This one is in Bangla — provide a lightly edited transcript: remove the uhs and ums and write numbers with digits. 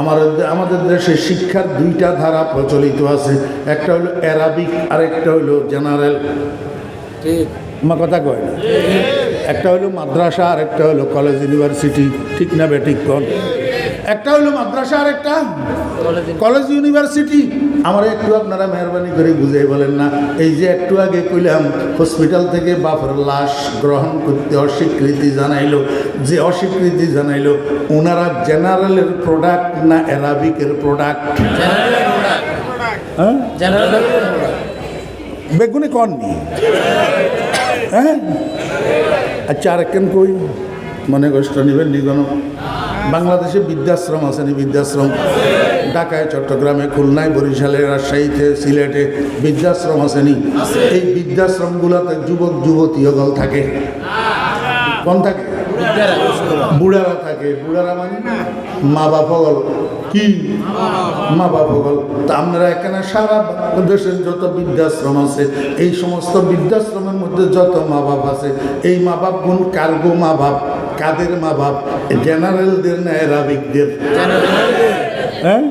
আমাদের দেশে শিক্ষার দুইটা ধারা প্রচলিত আছে, একটা হলো অ্যারাবিক আর একটা হলো জেনারেল। ঠিক আমার কথা কয় না? একটা হলো মাদ্রাসা আর একটা হলো কলেজ ইউনিভার্সিটি, ঠিক না বেঠিক কোন? একটা হলো মাদ্রাসা আর একটা কলেজ ইউনিভার্সিটি। আমার একটু আপনারা মেহরবানি করে বুঝাই বলেন না, এই যে একটু আগে কইলাম হসপিটাল থেকে বাপের লাশ গ্রহণ করতে অস্বীকৃতি জানাইলো, যে অস্বীকৃতি জানাইলো ওনারা জেনারেলের প্রোডাক্ট না অ্যারাবিকের প্রোডাক্ট? হ্যাঁ, বেগুনি কননি। হ্যাঁ, আচ্ছা আরেকখান কই, মনে কষ্ট নেবেন নি কোনো? বাংলাদেশে বৃদ্ধাশ্রম আছে নি? বৃদ্ধাশ্রম ঢাকায়, চট্টগ্রামে, খুলনায়, বরিশালে, রাজশাহীতে, সিলেটে বৃদ্ধাশ্রম আছে নি? এই বৃদ্ধাশ্রমগুলোতে যুবক যুবতী সকল থাকে। কোন থাকে? বুড়ারা থাকে। বুড়ারা মানে মা বাপ সকল। কি মা বাপ সকল? তা আপনারা এখানে সারা দেশের যত বৃদ্ধাশ্রম আছে, এই সমস্ত বৃদ্ধাশ্রমের মধ্যে যত মা বাপ আছে, এই মা বাপ কোন কার্গো মা বাপ? কাদের মা বাপ? জেনারেলদের না অ্যারাবিকদের? হ্যাঁ,